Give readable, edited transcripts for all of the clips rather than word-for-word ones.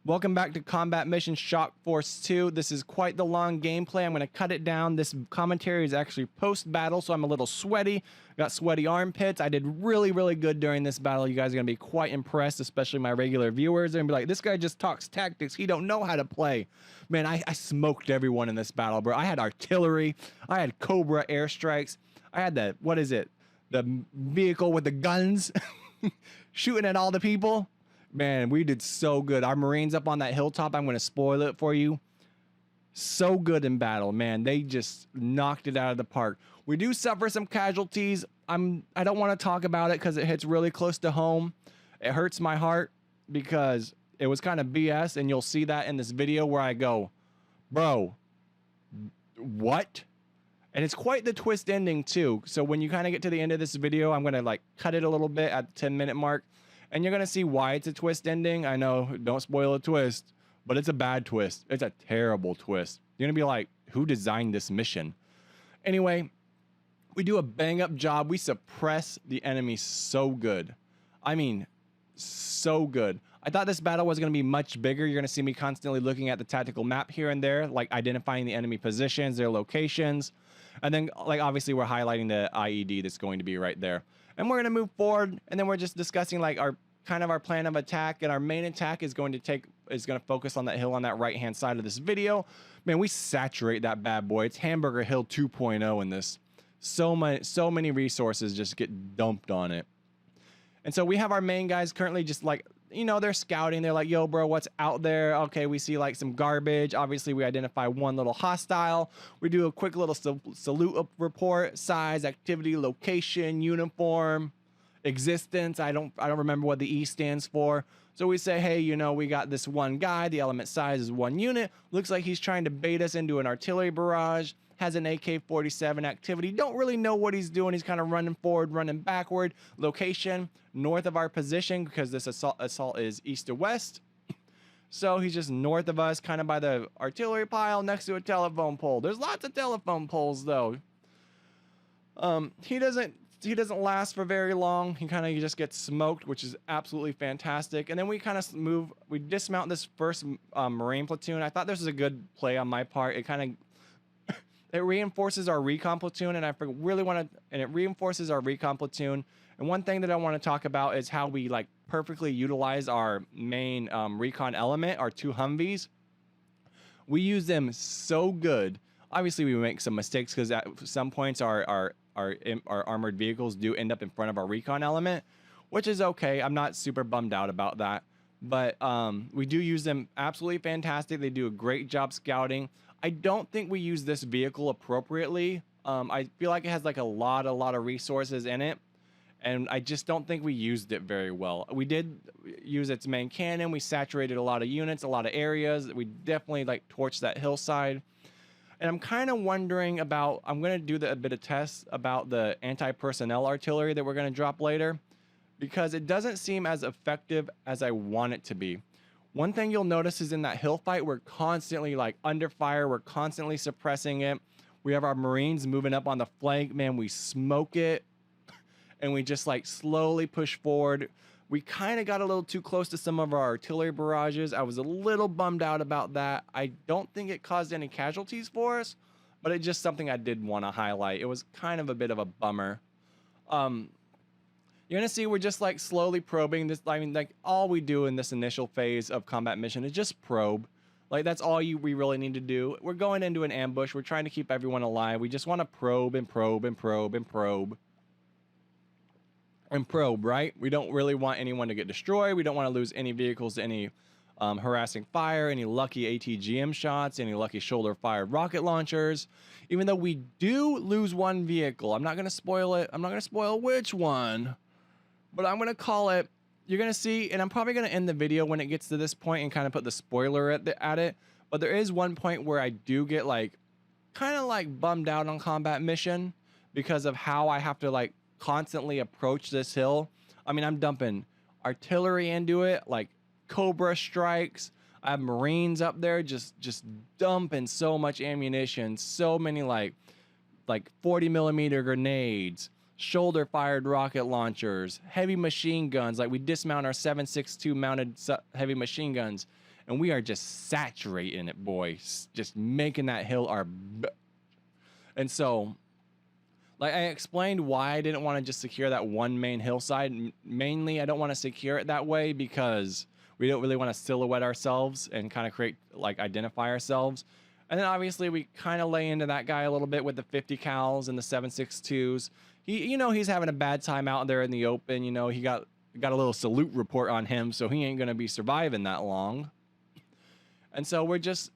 Welcome back to Combat Mission Shock Force 2. This is quite the long gameplay. I'm going to cut it down. This commentary is actually post-battle, so I'm a little sweaty. Got sweaty armpits. I did really good during this battle. You guys are going to be quite impressed, especially my regular viewers. They're going to be like, this guy just talks tactics. He don't know how to play. Man, I smoked everyone in this battle, bro. I had artillery. I had Cobra airstrikes. I had the, what is it? The vehicle with the guns shooting at all the people. Man, we did so good. Our Marines up on that hilltop, I'm going to spoil it for you. So good in battle, man. They just knocked it out of the park. We do suffer some casualties. I don't want to talk about it because it hits really close to home. It hurts my heart because it was kind of BS, and you'll see that in this video where I go, bro, what? And it's quite the twist ending too. So when you kind of get to the end of this video, I'm going to like cut it a little bit at the 10-minute mark. And you're going to see why it's a twist ending. I know, don't spoil a twist, but it's a bad twist. It's a terrible twist. You're going to be like, who designed this mission? Anyway, we do a bang-up job. We suppress the enemy so good. I mean, so good. I thought this battle was going to be much bigger. You're going to see me constantly looking at the tactical map here and there, like identifying the enemy positions, their locations. And then, like, obviously, we're highlighting the IED that's going to be right there. And we're going to move forward, and then we're just discussing like our plan of attack. And our main attack is going to focus on that hill on that right-hand side of this video. Man, we saturate that bad boy. It's Hamburger Hill 2.0 in this. So many resources just get dumped on it. And so we have our main guys currently just like, you know, they're scouting. They're like, yo, bro, what's out there? Okay, we see like some garbage. Obviously, we identify one little hostile. We do a quick little salute report, size, activity, location, uniform, existence. I don't remember what the E stands for. So we say, hey, you know, we got this one guy. The element size is 1 unit. Looks like he's trying to bait us into an artillery barrage. Has an AK-47 activity. Don't really know what he's doing. He's kind of running forward, running backward. Location, north of our position, because this assault is east to west. So he's just north of us, kind of by the artillery pile next to a telephone pole. There's lots of telephone poles, though. He doesn't last for very long. He kind of just gets smoked, which is absolutely fantastic. And then we kind of we dismount this first Marine platoon. I thought this was a good play on my part. It kind of it reinforces our recon platoon, and it reinforces our recon platoon. And one thing that I want to talk about is how we like perfectly utilize our main recon element, our 2 Humvees. We use them so good. Obviously, we make some mistakes because at some points our armored vehicles do end up in front of our recon element, which is okay. I'm not super bummed out about that. But we do use them absolutely fantastic. They do a great job scouting. I don't think we use this vehicle appropriately. I feel like it has like a lot of resources in it, and I just don't think we used it very well. We did use its main cannon. We saturated a lot of units, a lot of areas. We definitely like torched that hillside. And I'm kind of wondering about, I'm going to do a bit of tests about the anti-personnel artillery that we're going to drop later, because it doesn't seem as effective as I want it to be. One thing you'll notice is in that hill fight, we're constantly like under fire. We're constantly suppressing it. We have our Marines moving up on the flank. Man, we smoke it. And we just like slowly push forward. We kind of got a little too close to some of our artillery barrages. I was a little bummed out about that. I don't think it caused any casualties for us, but it's just something I did want to highlight. It was kind of a bit of a bummer. You're going to see we're just like slowly probing this. I mean, like all we do in this initial phase of combat mission is just probe. Like that's all we really need to do. We're going into an ambush. We're trying to keep everyone alive. We just want to probe and probe and probe and probe. And probe, right? We don't really want anyone to get destroyed. We don't want to lose any vehicles to any harassing fire, any lucky ATGM shots, any lucky shoulder-fired rocket launchers. Even though we do lose one vehicle. I'm not going to spoil it. I'm not going to spoil which one. But I'm going to call it, you're going to see, and I'm probably going to end the video when it gets to this point and kind of put the spoiler at it. But there is one point where I do get like, kind of like bummed out on combat mission because of how I have to like constantly approach this hill. I mean, I'm dumping artillery into it, like Cobra strikes. I have Marines up there just dumping so much ammunition, so many like 40mm grenades, shoulder fired rocket launchers, heavy machine guns. Like we dismount our 7.62 mounted heavy machine guns, and we are just saturating it, boys, just making that hill our and so like I explained why I didn't want to just secure that one main hillside. Mainly, I don't want to secure it that way because we don't really want to silhouette ourselves and kind of create, like, identify ourselves. And then obviously we kind of lay into that guy a little bit with the 50 cals and the 7.62s. He's having a bad time out there in the open. He got a little salute report on him, so he ain't gonna be surviving that long. And so we're just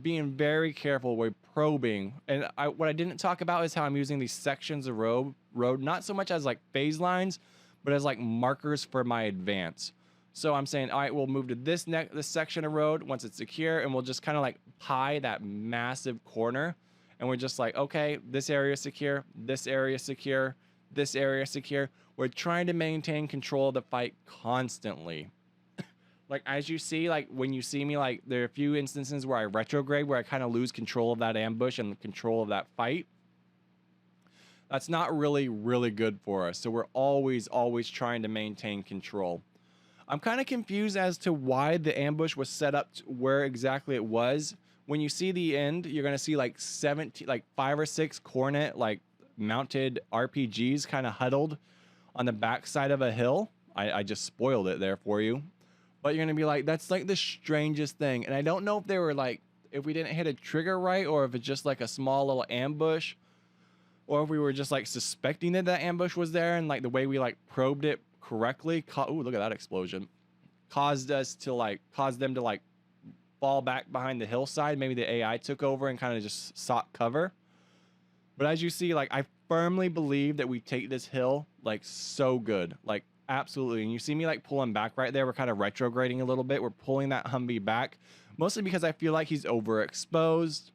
being very careful. We're probing. And what I didn't talk about is how I'm using these sections of road not so much as like phase lines, but as like markers for my advance. So I'm saying, all right, we'll move to this section of road once it's secure, and we'll just kind of like pie that massive corner. And we're just like, okay, this area is secure, this area is secure, this area is secure. We're trying to maintain control of the fight constantly. Like, as you see, like, when you see me, like, there are a few instances where I retrograde, where I kind of lose control of that ambush and control of that fight. That's not really, really good for us. So we're always trying to maintain control. I'm kind of confused as to why the ambush was set up to where exactly it was. When you see the end, you're going to see, like, 5 or 6 Cornet, like, mounted RPGs kind of huddled on the backside of a hill. I just spoiled it there for you. But you're going to be like, that's like the strangest thing. And I don't know if they were like, if we didn't hit a trigger right, or if it's just like a small little ambush, or if we were just like suspecting that that ambush was there, and like the way we like probed it correctly, ooh, look at that explosion, caused them to like fall back behind the hillside. Maybe the AI took over and kind of just sought cover. But as you see, like, I firmly believe that we take this hill like so good, like, absolutely. And you see me like pulling back right there. We're kind of retrograding a little bit. We're pulling that Humvee back, mostly because I feel like he's overexposed.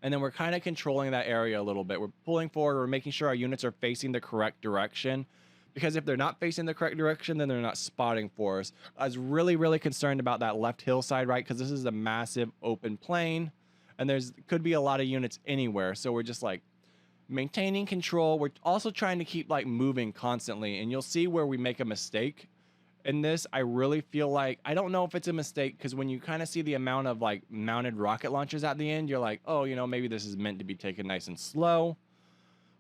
And then we're kind of controlling that area a little bit. We're pulling forward. We're making sure our units are facing the correct direction, because if they're not facing the correct direction, then they're not spotting for us. I was really, really concerned about that left hillside, right? Because this is a massive open plain, and could be a lot of units anywhere. So we're just like maintaining control. We're also trying to keep like moving constantly, and you'll see where we make a mistake in this. I really feel like, I don't know if it's a mistake, because when you kind of see the amount of like mounted rocket launchers at the end, you're like, oh, maybe this is meant to be taken nice and slow.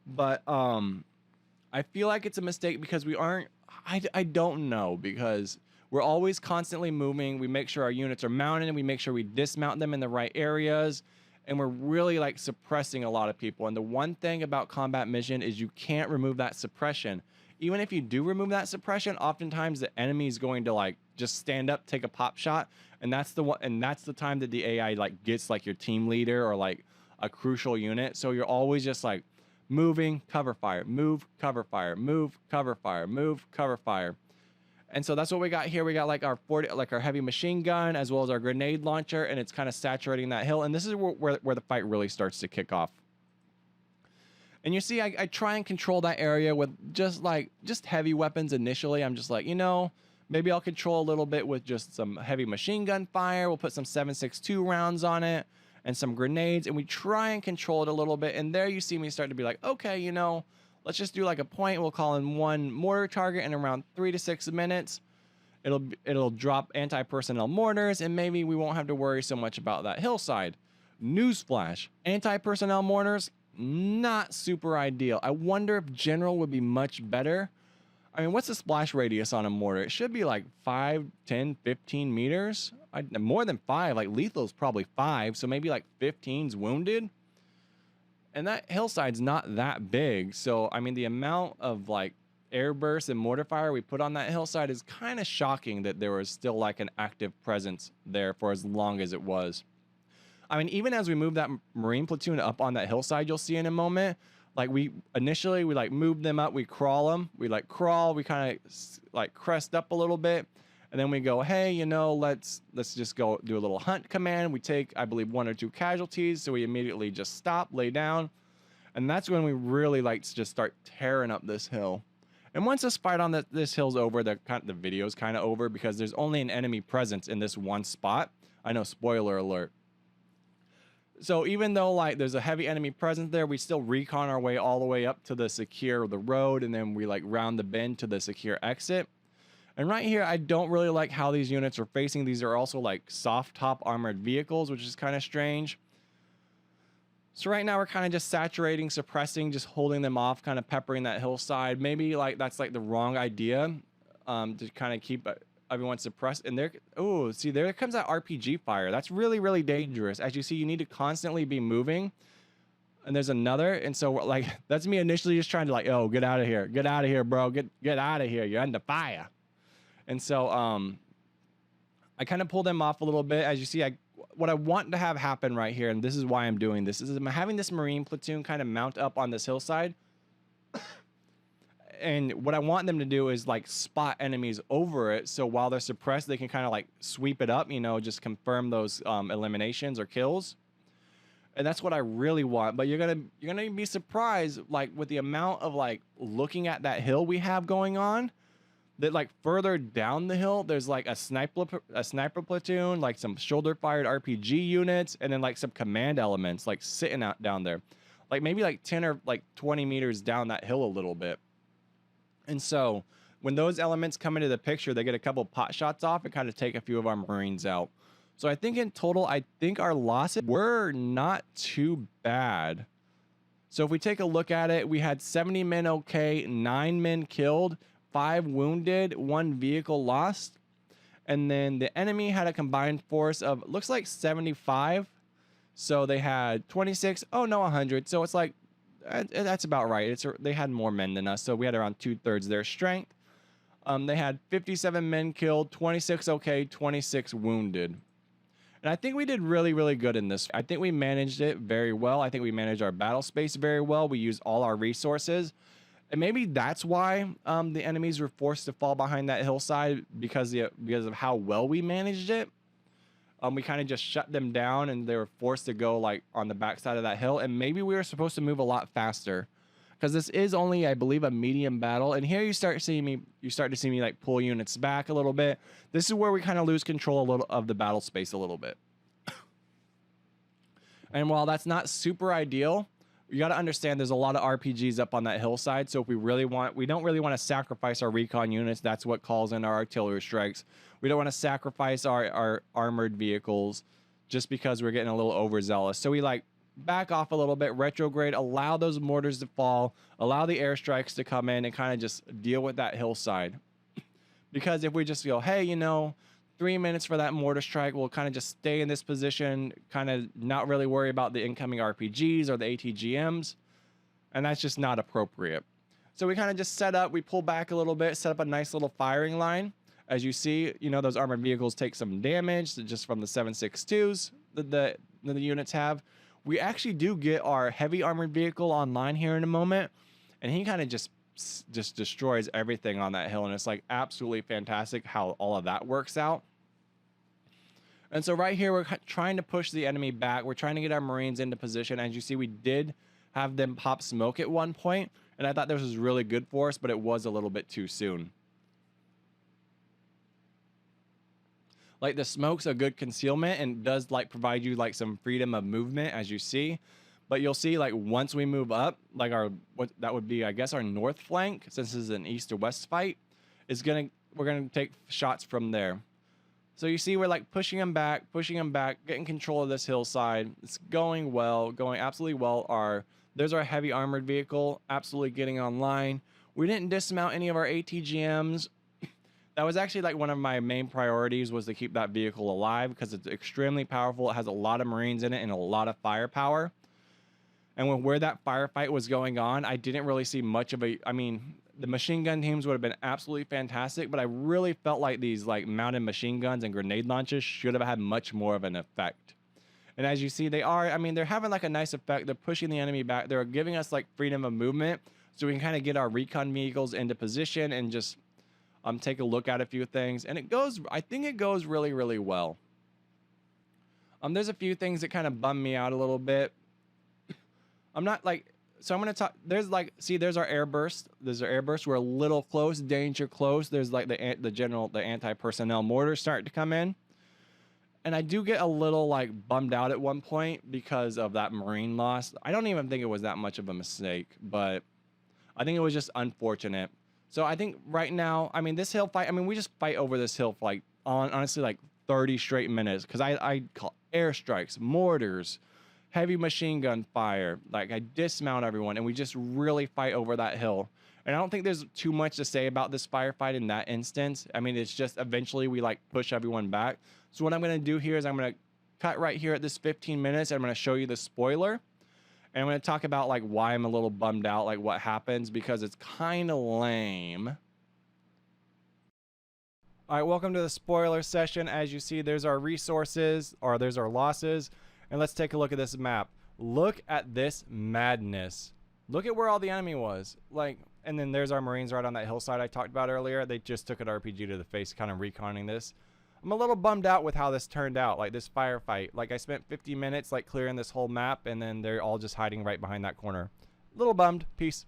But I feel like it's a mistake because we aren't, I don't know, because we're always constantly moving. We make sure our units are mounted, and we make sure we dismount them in the right areas. And we're really like suppressing a lot of people. And the one thing about combat mission is you can't remove that suppression. Even if you do remove that suppression, oftentimes the enemy is going to like just stand up, take a pop shot, and that's the time that the AI like gets like your team leader or like a crucial unit. So you're always just like moving, cover fire, move, cover fire, move, cover fire, move, cover fire. And so that's what we got here. We got like our heavy machine gun, as well as our grenade launcher, and it's kind of saturating that hill. And this is where the fight really starts to kick off. And you see, I try and control that area with just heavy weapons initially. I'm just like, maybe I'll control a little bit with just some heavy machine gun fire. We'll put some 7.62 rounds on it and some grenades, and we try and control it a little bit. And there you see me start to be like, okay, let's just do like a point. We'll call in one mortar target in around 3 to 6 minutes. It'll drop anti-personnel mortars, and maybe we won't have to worry so much about that hillside. Newsflash: anti-personnel mortars, not super ideal. I wonder if general would be much better. I mean, what's the splash radius on a mortar? It should be like 5, 10, 15 meters. More than 5. Like lethal's probably 5, so maybe like 15's wounded. And that hillside's not that big. So, I mean, the amount of like air bursts and mortar fire we put on that hillside is kind of shocking that there was still like an active presence there for as long as it was. I mean, even as we move that Marine platoon up on that hillside, you'll see in a moment, like we like move them up, we crawl them, we like crawl, we kind of like crest up a little bit. And then we go, hey, let's just go do a little hunt command. We take, I believe, 1 or 2 casualties. So we immediately just stop, lay down. And that's when we really like to just start tearing up this hill. And once this fight on this hill's over, the video's kind of over, because there's only an enemy presence in this one spot. I know, spoiler alert. So even though like there's a heavy enemy presence there, we still recon our way all the way up to the road. And then we like round the bend to the secure exit. And right here, I don't really like how these units are facing. These are also like soft top armored vehicles, which is kind of strange. So right now we're kind of just saturating, suppressing, just holding them off, kind of peppering that hillside. Maybe like that's like the wrong idea, to kind of keep everyone suppressed. And there, oh, see, there comes that RPG fire. That's really, really dangerous. As you see, you need to constantly be moving. And there's another, and so like that's me initially just trying to like, oh, get out of here, bro, get out of here. You're under fire. And so I kind of pull them off a little bit. As you see, what I want to have happen right here, and this is why I'm doing this, is I'm having this Marine platoon kind of mount up on this hillside. And what I want them to do is like spot enemies over it. So while they're suppressed, they can kind of like sweep it up, you know, just confirm those eliminations or kills. And that's what I really want. But you're gonna be surprised, like with the amount of like looking at that hill we have going on, that like further down the hill, there's like a sniper platoon, like some shoulder fired RPG units, and then like some command elements like sitting out down there, like maybe like 10 or like 20 meters down that hill a little bit. And so when those elements come into the picture, they get a couple pot shots off and kind of take a few of our Marines out. So I think in total, I think our losses were not too bad. So if we take a look at it, we had 70 men okay, 9 men killed, 5 wounded, 1 vehicle lost. And then the enemy had a combined force of, looks like 75. So they had 26, oh no, 100. So it's like, that's about right. They had more men than us. So we had around 2/3 their strength. They had 57 men killed, 26 okay, 26 wounded. And I think we did really, really good in this. I think we managed it very well. I think we managed our battle space very well. We used all our resources. And maybe that's why the enemies were forced to fall behind that hillside, because of how well we managed it. We kind of just shut them down, and they were forced to go like on the backside of that hill. And maybe we were supposed to move a lot faster, because this is only, I believe, a medium battle. And here you start to see me like pull units back a little bit. This is where we kind of lose control a little of the battle space a little bit. And while that's not super ideal, you got to understand there's a lot of RPGs up on that hillside. So if we don't really want to sacrifice our recon units. That's what calls in our artillery strikes. We don't want to sacrifice our armored vehicles just because we're getting a little overzealous. So we like back off a little bit, retrograde, allow those mortars to fall, allow the airstrikes to come in, and kind of just deal with that hillside. Because if we just go, hey, you know, 3 minutes for that mortar strike, we'll kind of just stay in this position, kind of not really worry about the incoming RPGs or the ATGMs, and that's just not appropriate. So we kind of just set up, we pull back a little bit, set up a nice little firing line. As you see, you know, those armored vehicles take some damage just from the 7.62s that the units have. We actually do get our heavy armored vehicle online here in a moment, and he kind of just destroys everything on that hill, and it's like absolutely fantastic how all of that works out. And so right here, we're trying to push the enemy back. We're trying to get our Marines into position. As you see, we did have them pop smoke at one point, and I thought this was really good for us, but it was a little bit too soon. Like the smoke's a good concealment and does like provide you like some freedom of movement, as you see. But you'll see like once we move up, like what that would be, I guess, our north flank, since this is an east to west fight, we're gonna take shots from there. So you see we're like pushing them back, getting control of this hillside. It's going well, going absolutely well. There's our heavy armored vehicle, absolutely getting online. We didn't dismount any of our ATGMs. That was actually like one of my main priorities, was to keep that vehicle alive, because it's extremely powerful. It has a lot of Marines in it and a lot of firepower. And where that firefight was going on, I didn't really see much of I mean, the machine gun teams would have been absolutely fantastic, but I really felt like these like mounted machine guns and grenade launchers should have had much more of an effect. And as you see, they're having like a nice effect. They're pushing the enemy back. They're giving us like freedom of movement, so we can kind of get our recon vehicles into position and just take a look at a few things. And I think it goes really, really well. There's a few things that kind of bum me out a little bit. I'm not like, so I'm going to talk, there's our airburst. There's our airburst. We're a little close, danger close. There's like the anti-personnel mortars starting to come in. And I do get a little like bummed out at one point because of that Marine loss. I don't even think it was that much of a mistake, but I think it was just unfortunate. So I think right now, I mean, this hill fight, I mean, we just fight over this hill for like, honestly, like 30 straight minutes. Because I call airstrikes, mortars, heavy machine gun fire. Like, I dismount everyone, and we just really fight over that hill. And I don't think there's too much to say about this firefight in that instance. I mean, it's just eventually we like push everyone back. So what I'm going to do here is I'm going to cut right here at this 15 minutes. And I'm going to show you the spoiler. And I'm going to talk about like why I'm a little bummed out, like what happens, because it's kind of lame. All right, welcome to the spoiler session. As you see, there's our resources, or there's our losses. And let's take a look at this map. Look at this madness. Look at where all the enemy was. Like, and then there's our Marines right on that hillside I talked about earlier. They just took an RPG to the face, kind of reconning this. I'm a little bummed out with how this turned out, like this firefight. Like, I spent 50 minutes like clearing this whole map, and then they're all just hiding right behind that corner. A little bummed. Peace.